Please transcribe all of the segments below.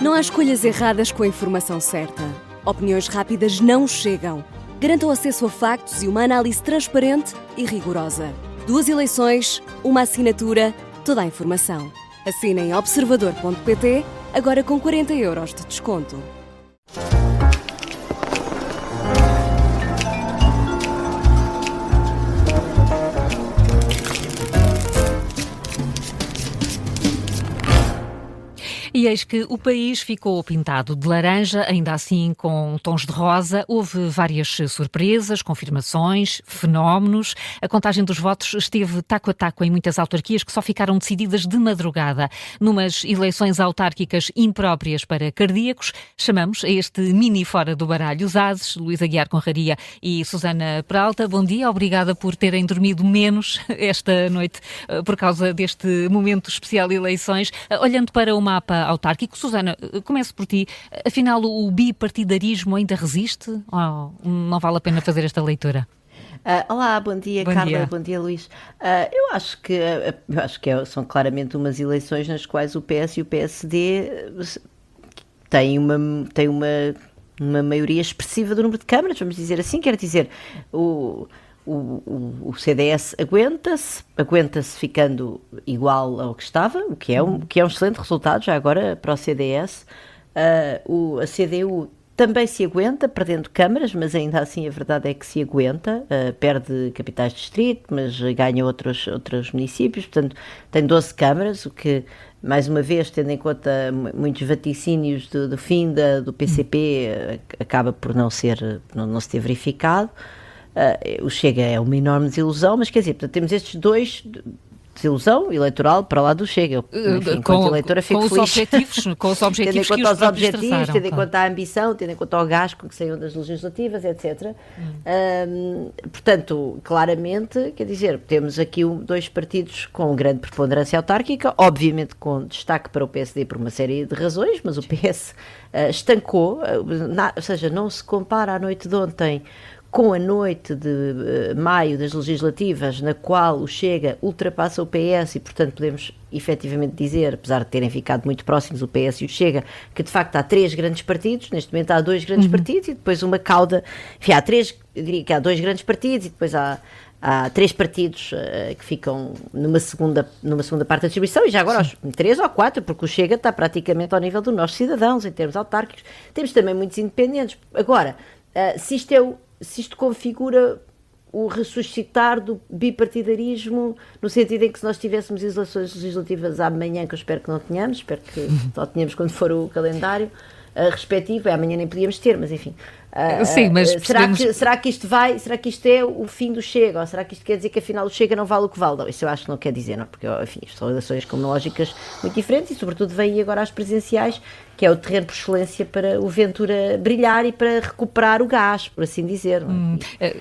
Não há escolhas erradas com a informação certa. Opiniões rápidas não chegam. Garanta o acesso a factos e uma análise transparente e rigorosa. 2 eleições, uma assinatura, toda a informação. Assine em observador.pt, agora com 40 € de desconto. E eis que o país ficou pintado de laranja, ainda assim com tons de rosa. Houve várias surpresas, confirmações, fenómenos. A contagem dos votos esteve taco a taco em muitas autarquias que só ficaram decididas de madrugada. Numas eleições autárquicas impróprias para cardíacos, chamamos a este mini fora do baralho os ases, Luís Aguiar Conraria e Susana Peralta. Bom dia, obrigada por terem dormido menos esta noite por causa deste momento especial de eleições. Olhando para o mapa autárquico, Susana, começo por ti. Afinal, o bipartidarismo ainda resiste? Ou não vale a pena fazer esta leitura? Olá, bom dia, Bom Carla, dia. bom dia, Luís. Eu acho que, são claramente umas eleições nas quais o PS e o PSD têm uma maioria expressiva do número de câmaras, vamos dizer assim, quer dizer, o CDS aguenta-se ficando igual ao que estava, o que é um excelente resultado já agora para o CDS. A CDU também se aguenta, perdendo câmaras, mas ainda assim a verdade é que se aguenta, perde capitais de distrito, mas ganha outros municípios, portanto tem 12 câmaras, o que, mais uma vez, tendo em conta muitos vaticínios do fim do PCP, acaba por não se ter verificado. O Chega é uma enorme desilusão, mas quer dizer, portanto, temos estes dois, desilusão eleitoral para lá do Chega. Enfim, enquanto eleitora fico feliz. Com os objetivos Tendo em que conta os os objetivos, traçaram, tendo em claro. conta a ambição, tendo em conta o gás com que saíram das legislativas, etc. Portanto, claramente, quer dizer, temos aqui dois partidos com grande preponderância autárquica, obviamente com destaque para o PSD por uma série de razões, mas o PS estancou, ou seja, não se compara à noite de ontem com a noite de maio das legislativas, na qual o Chega ultrapassa o PS e, portanto, podemos efetivamente dizer, apesar de terem ficado muito próximos o PS e o Chega, que de facto há 3 grandes partidos, neste momento há 2 grandes partidos e depois uma cauda, enfim, eu diria que há 2 grandes partidos e depois há 3 partidos que ficam numa segunda parte da distribuição, e já agora 3 ou 4, porque o Chega está praticamente ao nível dos nossos cidadãos, em termos autárquicos. Temos também muitos independentes. Agora, se isto configura o ressuscitar do bipartidarismo, no sentido em que se nós tivéssemos eleições legislativas amanhã, que eu espero que não tenhamos, espero que só tenhamos quando for o calendário respectivo, amanhã nem podíamos ter, mas enfim. Sim, mas será que isto é o fim do Chega? Ou será que isto quer dizer que afinal o Chega não vale o que vale? Não, isso eu acho que não quer dizer, não, porque enfim, isto são eleições com lógicas muito diferentes e sobretudo vem agora às presidenciais, que é o terreno por excelência para o Ventura brilhar e para recuperar o gás, por assim dizer.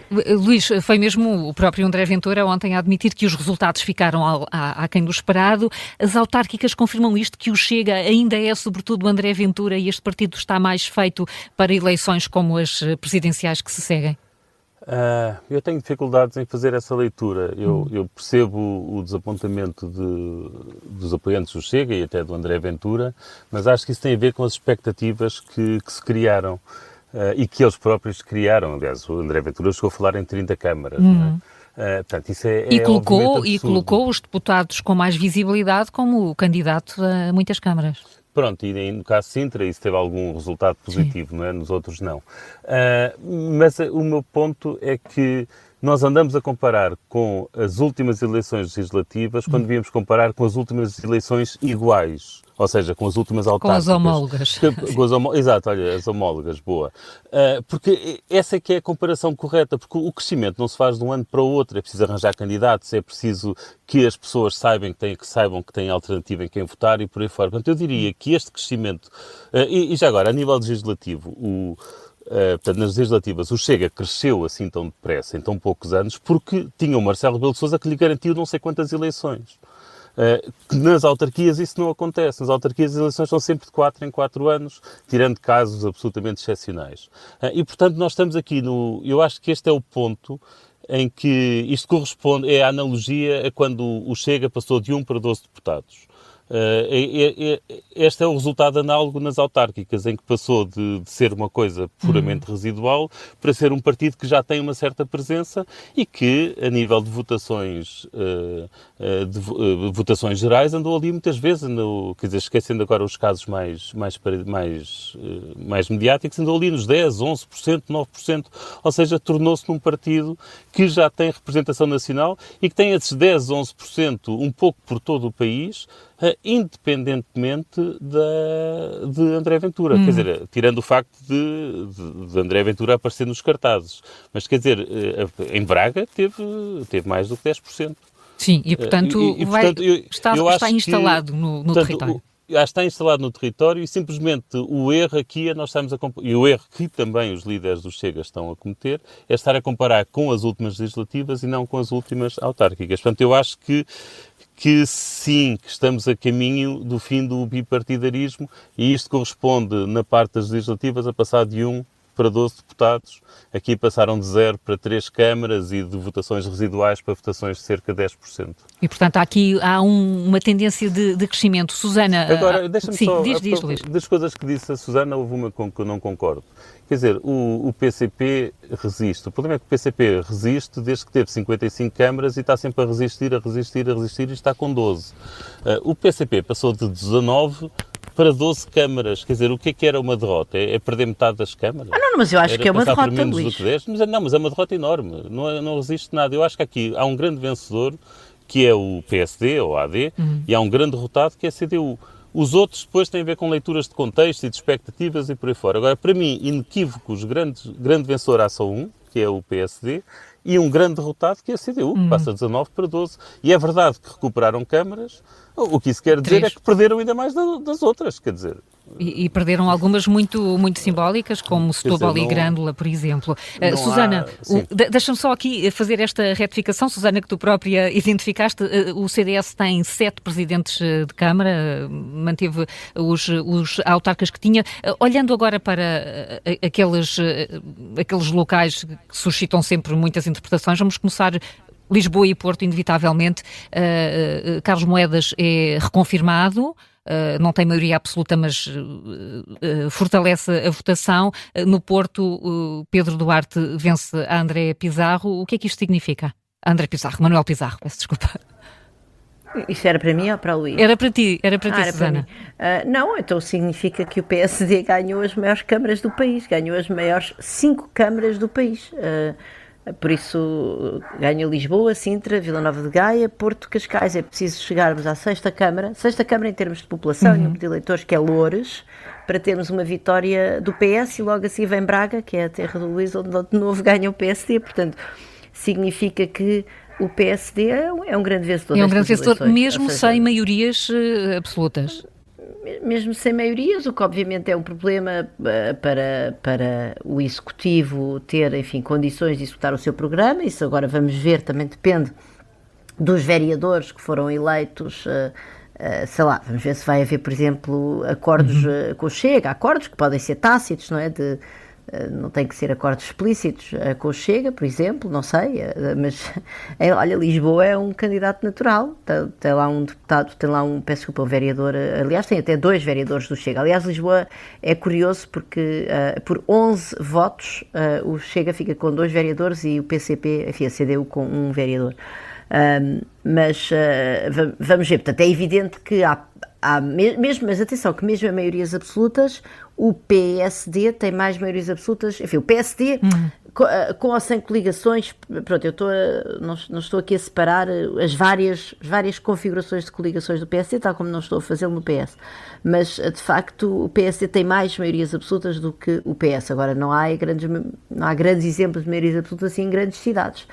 Luís, foi mesmo o próprio André Ventura ontem a admitir que os resultados ficaram aquém do esperado. As autárquicas confirmam isto, que o Chega ainda é sobretudo o André Ventura e este partido está mais feito para eleições como as presidenciais que se seguem? Eu tenho dificuldades em fazer essa leitura. Eu percebo o desapontamento dos apoiantes do Chega e até do André Ventura, mas acho que isso tem a ver com as expectativas que se criaram e que eles próprios criaram. Aliás, o André Ventura chegou a falar em 30 câmaras, não é? Portanto, isso colocou os deputados com mais visibilidade como candidato a muitas câmaras. Pronto, e no caso de Sintra isso teve algum resultado positivo, não é? Nos outros não. Mas o meu ponto é que nós andamos a comparar com as últimas eleições legislativas quando devíamos comparar com as últimas eleições iguais, ou seja, com as últimas autárquicas. Com as homólogas. Exato, olha, as homólogas, boa. Porque essa é que é a comparação correta, porque o crescimento não se faz de um ano para o outro, é preciso arranjar candidatos, é preciso que as pessoas saibam que têm alternativa em quem votar e por aí fora. Portanto, eu diria que este crescimento, e já agora, a nível legislativo, portanto, nas legislativas, o Chega cresceu assim tão depressa, em tão poucos anos, porque tinha o Marcelo Rebelo de Sousa que lhe garantiu não sei quantas eleições. Nas autarquias isso não acontece. Nas autarquias as eleições são sempre de 4 em 4 anos, tirando casos absolutamente excepcionais. E, portanto, nós estamos aqui eu acho que este é o ponto em que isto corresponde, é a analogia a quando o Chega passou de 1 para 12 deputados. Este é o resultado análogo nas autárquicas, em que passou de ser uma coisa puramente residual para ser um partido que já tem uma certa presença e que, a nível de votações, votações gerais, andou ali muitas vezes, quer dizer, esquecendo agora os casos mais mediáticos, andou ali nos 10, 11%, 9%, ou seja, tornou-se num partido que já tem representação nacional e que tem esses 10, 11% um pouco por todo o país, independentemente de André Ventura. Quer dizer, tirando o facto de André Ventura aparecer nos cartazes. Mas, quer dizer, em Braga teve mais do que 10%. Sim, e portanto, está instalado no território. Está instalado no território e simplesmente o erro aqui é nós estamos e o erro que também os líderes do Chega estão a cometer é estar a comparar com as últimas legislativas e não com as últimas autárquicas. Portanto, eu acho que sim, que estamos a caminho do fim do bipartidarismo e isto corresponde, na parte das legislativas, a passar de 1 para 12 deputados. Aqui passaram de 0 para 3 câmaras e de votações residuais para votações de cerca de 10%. E, portanto, há uma tendência de crescimento. Susana... Agora, deixa-me só... Diz, Luís. Das coisas que disse a Susana, houve uma com que eu não concordo. Quer dizer, o PCP resiste. O problema é que o PCP resiste desde que teve 55 câmaras e está sempre a resistir e está com 12. O PCP passou de 19 para 12 câmaras. Quer dizer, o que era uma derrota? É perder metade das câmaras? Não, mas eu acho que é uma derrota, menos Luís. do que 10? Mas é uma derrota enorme. Não resiste nada. Eu acho que aqui há um grande vencedor, que é o PSD, ou AD, e há um grande derrotado, que é a CDU. Os outros depois têm a ver com leituras de contexto e de expectativas e por aí fora. Agora, para mim, inequívocos, grande vencedor há só um, que é o PSD, e um grande derrotado, que é a CDU, que passa de 19 para 12. E é verdade que recuperaram câmaras, o que isso quer dizer é que perderam ainda mais das outras, quer dizer... E perderam algumas muito, muito simbólicas, como Setúbal e Grândola, por exemplo. Susana, deixa-me só aqui fazer esta retificação. Susana, que tu própria identificaste, o CDS tem 7 presidentes de Câmara, manteve os autarcas que tinha. Olhando agora para aqueles locais que suscitam sempre muitas interpretações, vamos começar... Lisboa e Porto, inevitavelmente. Carlos Moedas é reconfirmado, não tem maioria absoluta, mas fortalece a votação. No Porto, Pedro Duarte vence a André Pizarro. O que é que isto significa? Manuel Pizarro, peço desculpa. Isso era para mim ou para o Luís? Era para ti, Susana. Não, então significa que o PSD ganhou as maiores câmaras do país, ganhou as maiores 5 câmaras do país. Por isso ganha Lisboa, Sintra, Vila Nova de Gaia, Porto, Cascais. É preciso chegarmos à 6ª Câmara em termos de população e número de eleitores, que é Loures, para termos uma vitória do PS, e logo assim vem Braga, que é a terra do Luís, onde de novo ganha o PSD. Portanto, significa que o PSD é um grande vencedor. É um grande vencedor, mesmo sem maiorias absolutas. Mesmo sem maiorias, o que obviamente é um problema para o Executivo ter, enfim, condições de executar o seu programa. Isso agora vamos ver, também depende dos vereadores que foram eleitos, sei lá, vamos ver se vai haver, por exemplo, acordos com o Chega, acordos que podem ser tácitos, não é? Não tem que ser acordos explícitos com o Chega, por exemplo, não sei, mas olha, Lisboa é um candidato natural, tem lá um deputado, um vereador, aliás tem até 2 vereadores do Chega. Aliás, Lisboa é curioso porque por 11 votos o Chega fica com 2 vereadores e o PCP, enfim, a CDU com 1 vereador. Mas vamos ver, portanto é evidente que mas atenção, que mesmo em maiorias absolutas, o PSD tem mais maiorias absolutas, enfim, o PSD, com ou sem coligações, pronto, não estou aqui a separar as várias configurações de coligações do PSD, tal como não estou a fazê-lo no PS, mas de facto o PSD tem mais maiorias absolutas do que o PS. Agora não há grandes exemplos de maiorias absolutas assim em grandes cidades.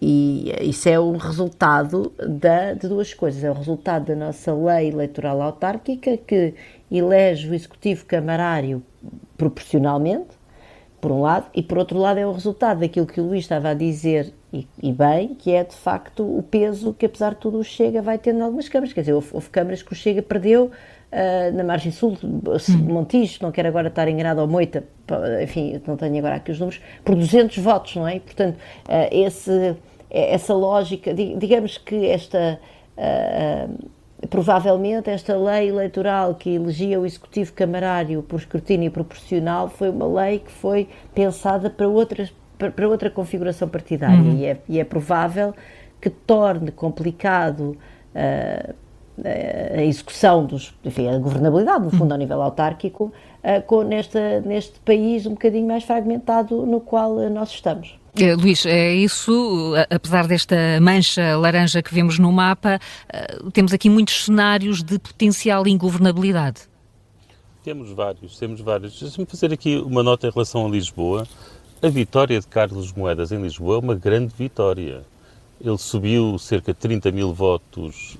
E isso é um resultado de 2 coisas. É o resultado da nossa lei eleitoral autárquica, que elege o executivo camarário proporcionalmente, por um lado, e por outro lado é o resultado daquilo que o Luís estava a dizer, e bem, que é de facto o peso que, apesar de tudo, o Chega vai tendo em algumas câmaras. Quer dizer, houve câmaras que o Chega perdeu na margem sul, Montijo, não quero agora estar enganado, ou Moita, enfim, não tenho agora aqui os números, por 200 votos, não é? E, portanto, essa lógica, digamos que provavelmente esta lei eleitoral que elegia o executivo camarário por escrutínio proporcional foi uma lei que foi pensada para outra configuração partidária, e é provável que torne complicado a execução a governabilidade, no fundo, ao nível autárquico, neste país um bocadinho mais fragmentado no qual nós estamos. Luís, é isso, apesar desta mancha laranja que vemos no mapa, temos aqui muitos cenários de potencial ingovernabilidade. Temos vários. Deixa-me fazer aqui uma nota em relação a Lisboa. A vitória de Carlos Moedas em Lisboa é uma grande vitória. Ele subiu cerca de 30 mil votos,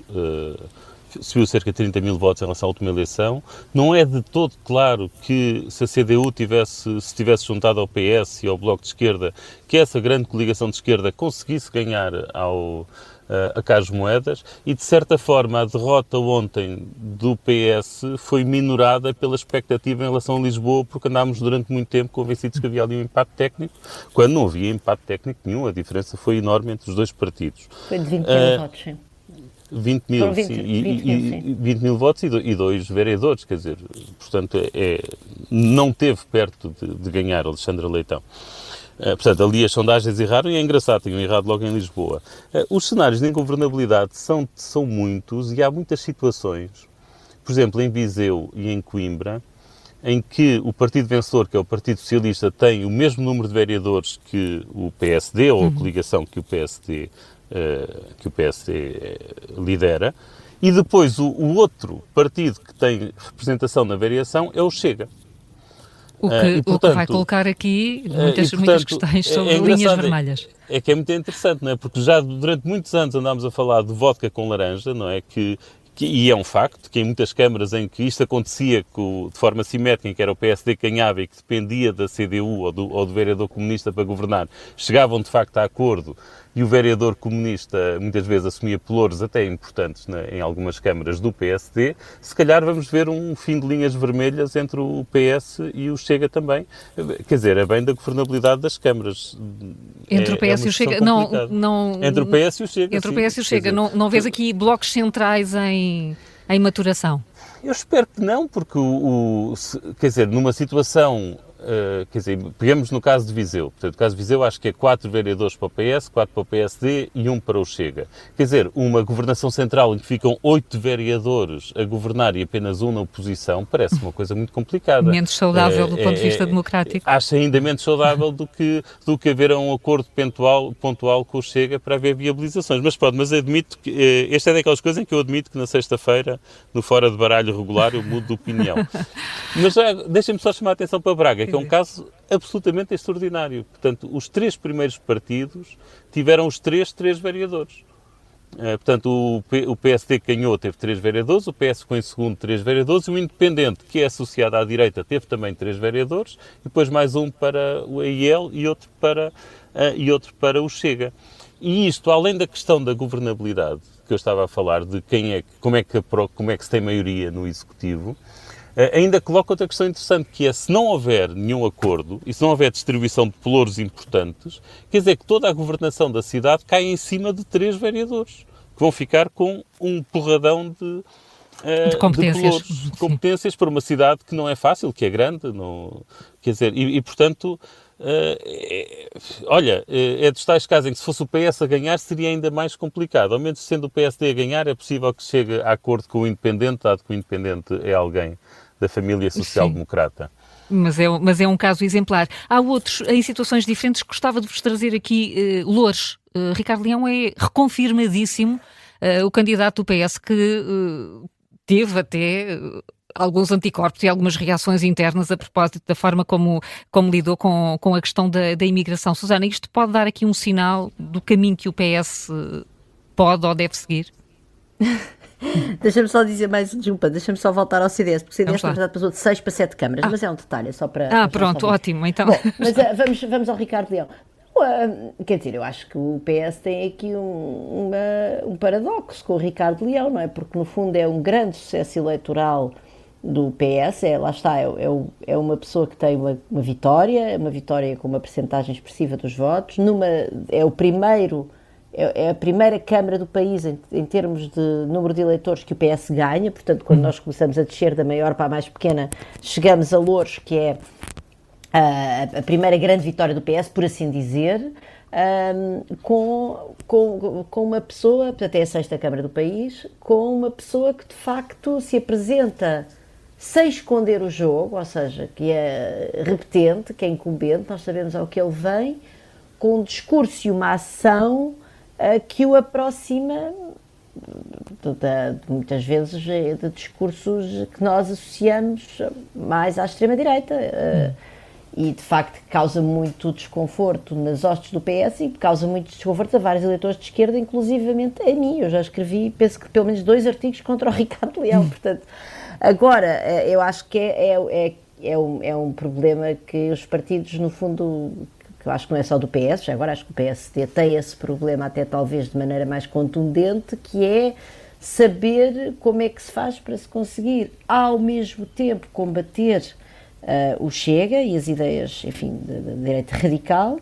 em relação à última eleição. Não é de todo claro que se a CDU se tivesse juntado ao PS e ao Bloco de Esquerda, que essa grande coligação de esquerda conseguisse ganhar a Carlos Moedas, e de certa forma a derrota ontem do PS foi minorada pela expectativa em relação a Lisboa, porque andámos durante muito tempo convencidos que havia ali um empate técnico, quando não havia empate técnico nenhum. A diferença foi enorme entre os dois partidos. Foi de 20 mil votos, sim. 20 mil, sim. 20 mil votos e 2 vereadores, quer dizer, portanto, não teve perto de ganhar Alexandre Leitão. Portanto, ali as sondagens erraram, e é engraçado, tinham errado logo em Lisboa. Os cenários de ingovernabilidade são muitos, e há muitas situações, por exemplo, em Viseu e em Coimbra, em que o partido vencedor, que é o Partido Socialista, tem o mesmo número de vereadores que o PSD, ou a coligação que o PSD lidera, e depois o outro partido que tem representação na variação é o Chega. O que vai colocar aqui muitas questões sobre linhas vermelhas. É que é muito interessante, não é? Porque já durante muitos anos andámos a falar de vodka com laranja, não é? E é um facto que em muitas câmaras em que isto acontecia de forma simétrica, em que era o PSD que ganhava e que dependia da CDU ou do vereador comunista para governar, chegavam de facto a acordo, e o vereador comunista muitas vezes assumia pelouros até importantes, né, em algumas câmaras do PSD. Se calhar vamos ver um fim de linhas vermelhas entre o PS e o Chega também. Quer dizer, é bem da governabilidade das câmaras. Entre o PS e o Chega, entre o PS e o Chega. Entre o PS e o Chega, não vês aqui blocos centrais em maturação? Eu espero que não, porque quer dizer, numa situação, pegamos no caso de Viseu. Portanto, no caso de Viseu, acho que é 4 vereadores para o PS, 4 para o PSD e 1 para o Chega. Quer dizer, uma governação central em que ficam 8 vereadores a governar e apenas 1 na oposição, parece uma coisa muito complicada. Menos saudável do ponto de vista democrático. Acho ainda menos saudável do que haver um acordo pontual com o Chega para haver viabilizações. Mas admito que esta é daquelas coisas em que eu admito que na sexta-feira, no Fora de Baralho regular, eu mudo de opinião. Mas deixem-me só chamar a atenção para Braga, que é um caso absolutamente extraordinário. Portanto, os 3 primeiros partidos tiveram os 3 vereadores. Portanto, o PSD que ganhou teve 3 vereadores, o PS ficou em segundo 3 vereadores, e o Independente, que é associado à direita, teve também 3 vereadores, e depois mais um para o AIL e outro para o Chega. E isto, além da questão da governabilidade, que eu estava a falar, de como é que se tem maioria no Executivo, ainda coloca outra questão interessante, que é, se não houver nenhum acordo e se não houver distribuição de pelouros importantes, quer dizer que toda a governação da cidade cai em cima de 3 vereadores, que vão ficar com um porradão de competências. De competências para uma cidade que não é fácil, que é grande, quer dizer, portanto, é dos tais casos em que se fosse o PS a ganhar seria ainda mais complicado. Ao menos sendo o PSD a ganhar, é possível que chegue a acordo com o Independente, dado que o Independente é alguém da família social-democrata. Mas é um caso exemplar. Há outros, em situações diferentes, gostava de vos trazer aqui Loures. Ricardo Leão é reconfirmadíssimo o candidato do PS, que teve até alguns anticorpos e algumas reações internas a propósito da forma como lidou com a questão da imigração. Susana, isto pode dar aqui um sinal do caminho que o PS pode ou deve seguir? Deixa-me só dizer mais, desculpa, deixa-me só voltar ao CDS, porque o CDS na verdade passou de 6 para 7 câmaras, mas é um detalhe, é só para... Pronto, ótimo, então. Bom, mas vamos ao Ricardo Leão. Quer dizer, eu acho que o PS tem aqui um paradoxo com o Ricardo Leão, não é? Porque no fundo é um grande sucesso eleitoral do PS, lá está, é uma pessoa que tem uma vitória com uma percentagem expressiva dos votos, é o primeiro é a primeira Câmara do país em termos de número de eleitores que o PS ganha, portanto, quando nós começamos a descer da maior para a mais pequena, chegamos a Loures, que é a primeira grande vitória do PS, por assim dizer, com uma pessoa, portanto é a sexta Câmara do país, com uma pessoa que de facto se apresenta sem esconder o jogo, ou seja, que é repetente, que é incumbente, nós sabemos ao que ele vem, com um discurso e uma ação que o aproxima muitas vezes de discursos que nós associamos mais à extrema-direita e de facto causa muito desconforto nas hostes do PS e causa muito desconforto a vários eleitores de esquerda, inclusivamente a mim. Eu já escrevi, penso que pelo menos 2 artigos contra o Ricardo Leão, portanto, agora eu acho que é um problema que os partidos, no fundo, que eu acho que não é só do PS, já agora acho que o PSD tem esse problema até talvez de maneira mais contundente, que é saber como é que se faz para se conseguir ao mesmo tempo combater o Chega e as ideias, enfim, da direita radical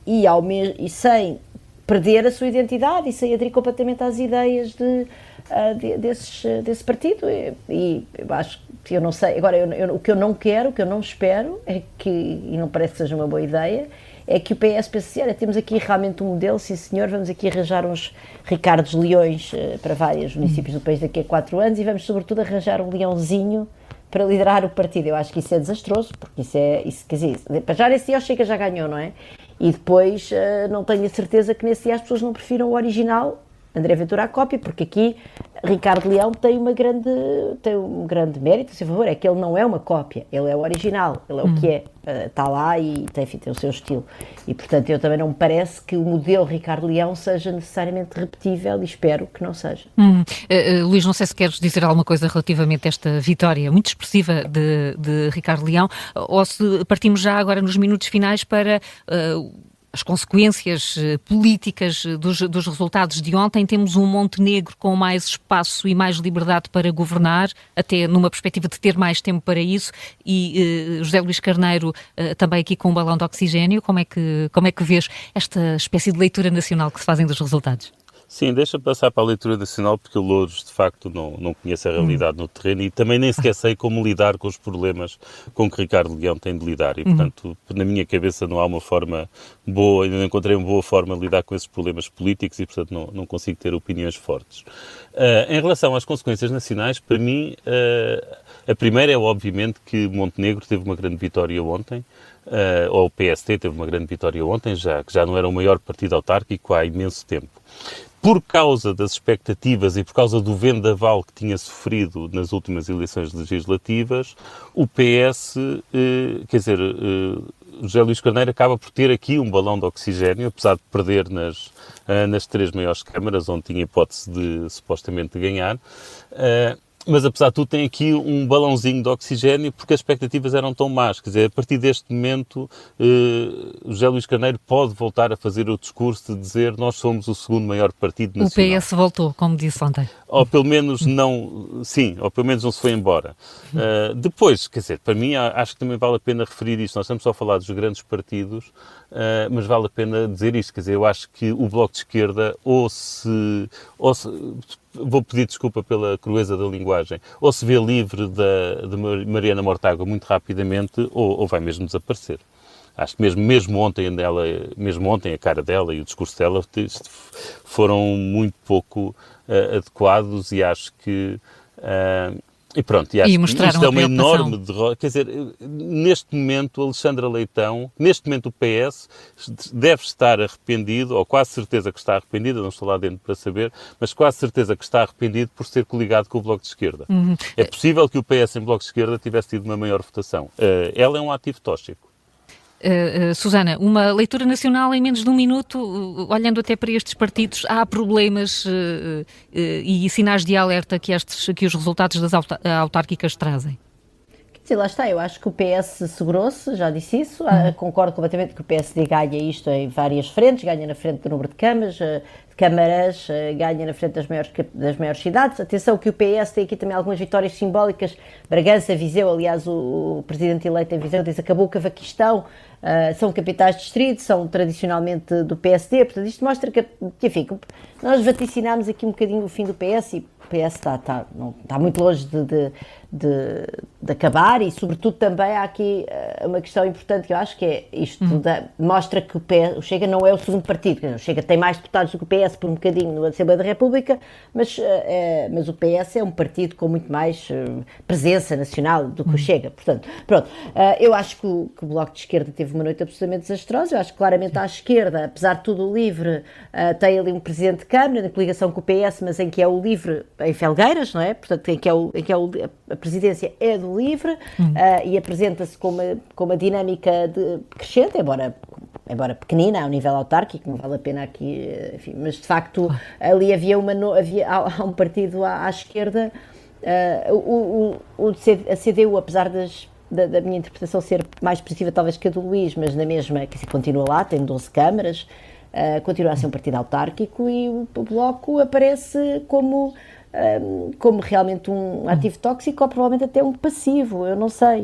e sem perder a sua identidade e sem aderir completamente às ideias desse partido. E eu acho que eu não sei, agora o que eu não quero, o que eu não espero é que, e não parece que seja uma boa ideia, é que o PS pense assim, olha, temos aqui realmente um modelo, sim senhor, vamos aqui arranjar uns Ricardos Leões para vários municípios do país daqui a 4 anos e vamos sobretudo arranjar um leãozinho para liderar o partido. Eu acho que isso é desastroso, porque isso quer dizer, para já nesse dia o Chega já ganhou, não é? E depois não tenho a certeza que nesse dia as pessoas não prefiram o original, André Ventura à cópia, porque aqui Ricardo Leão tem um grande mérito, se favor, é que ele não é uma cópia, ele é o original, ele é o que é, está lá e tem o seu estilo. E portanto eu também não me parece que o modelo Ricardo Leão seja necessariamente repetível e espero que não seja. Luís, não sei se queres dizer alguma coisa relativamente a esta vitória muito expressiva de Ricardo Leão, ou se partimos já agora nos minutos finais para as consequências políticas dos resultados de ontem. Temos um Montenegro com mais espaço e mais liberdade para governar, até numa perspectiva de ter mais tempo para isso, e José Luís Carneiro também aqui com um balão de oxigénio. Como é que vês esta espécie de leitura nacional que se fazem dos resultados? Sim, deixa passar para a leitura nacional, porque eu, Loures, de facto, não conheço a realidade no terreno e também nem sequer sei como lidar com os problemas com que Ricardo Leão tem de lidar. E, portanto, na minha cabeça não há uma forma boa, ainda não encontrei uma boa forma de lidar com esses problemas políticos e, portanto, não consigo ter opiniões fortes. Em relação às consequências nacionais, para mim, a primeira é, obviamente, que Montenegro teve uma grande vitória ontem, ou o PST teve uma grande vitória ontem, que já não era o maior partido autárquico há imenso tempo. Por causa das expectativas e por causa do vendaval que tinha sofrido nas últimas eleições legislativas, o PS, José Luís Carneiro acaba por ter aqui um balão de oxigénio, apesar de perder nas 3 maiores câmaras, onde tinha hipótese de supostamente ganhar. Mas, apesar de tudo, tem aqui um balãozinho de oxigénio porque as expectativas eram tão más. Quer dizer, a partir deste momento, José Luís Carneiro pode voltar a fazer o discurso de dizer nós somos o segundo maior partido nacional. O PS voltou, como disse ontem. Ou pelo menos não se foi embora. Depois, quer dizer, para mim, acho que também vale a pena referir isto. Nós estamos só a falar dos grandes partidos, mas vale a pena dizer isto. Quer dizer, eu acho que o Bloco de Esquerda, vou pedir desculpa pela crueza da linguagem, ou se vê livre de Mariana Mortágua muito rapidamente, ou vai mesmo desaparecer. Acho que mesmo ontem a cara dela e o discurso dela foram muito pouco adequados e acho que... E pronto, e acho que isto é uma enorme derrota. Quer dizer, neste momento, Alexandra Leitão, neste momento o PS deve estar arrependido, ou quase certeza que está arrependido, não estou lá dentro para saber, mas quase certeza que está arrependido por ser coligado com o Bloco de Esquerda. É possível que o PS em Bloco de Esquerda tivesse tido uma maior votação. Ela é um ativo tóxico. Susana, uma leitura nacional em menos de um minuto, olhando até para estes partidos, há problemas e sinais de alerta que os resultados das autárquicas trazem? e lá está, eu acho que o PS segurou-se, já disse isso, concordo completamente que o PSD ganha isto em várias frentes, ganha na frente do número de câmaras, ganha na frente das maiores cidades. Atenção que o PS tem aqui também algumas vitórias simbólicas, Bragança, Viseu, aliás o presidente eleito em Viseu diz acabou o cavaquistão, são capitais de distrito, são tradicionalmente do PSD, portanto isto mostra que enfim, nós vaticinámos aqui um bocadinho o fim do PS e o PS está muito longe de acabar e sobretudo também há aqui uma questão importante que eu acho que é isto, mostra que o Chega não é o segundo partido, o Chega tem mais deputados do que o PS por um bocadinho na Assembleia da República, mas o PS é um partido com muito mais presença nacional do que o Chega, portanto, pronto, eu acho que o Bloco de Esquerda teve uma noite absolutamente desastrosa, eu acho que claramente à esquerda, apesar de tudo o LIVRE, tem ali um presidente de Câmara, na coligação com o PS, mas em que é o LIVRE em Felgueiras, não é? Portanto, em que a presidência é do LIVRE e apresenta-se com uma dinâmica crescente, embora pequenina, ao nível autárquico, não vale a pena aqui, enfim, mas de facto ali há um partido à esquerda, a CDU, apesar da minha interpretação ser mais expressiva talvez que a do Luís, mas na mesma, que continua lá, tem 12 câmaras, continua a ser um partido autárquico e o Bloco aparece como realmente um ativo tóxico ou provavelmente até um passivo, eu não sei.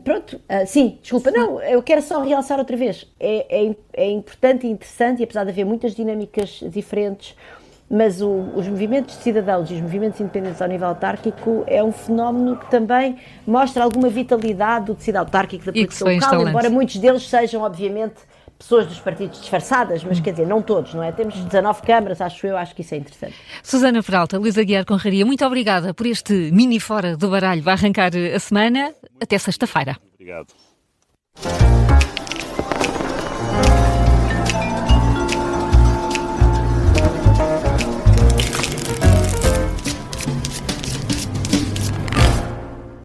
Pronto, sim, desculpa, não, eu quero só realçar outra vez, é importante e interessante, e apesar de haver muitas dinâmicas diferentes, mas os movimentos de cidadãos e os movimentos independentes ao nível autárquico é um fenómeno que também mostra alguma vitalidade do tecido autárquico da política local, embora muitos deles sejam, obviamente, pessoas dos partidos disfarçadas, mas quer dizer, não todos, não é? Temos 19 câmaras, acho que isso é interessante. Susana Peralta, Luís Aguiar Conraria, muito obrigada por este mini Fora do Baralho. Vai arrancar a semana. Até sexta-feira. Obrigado.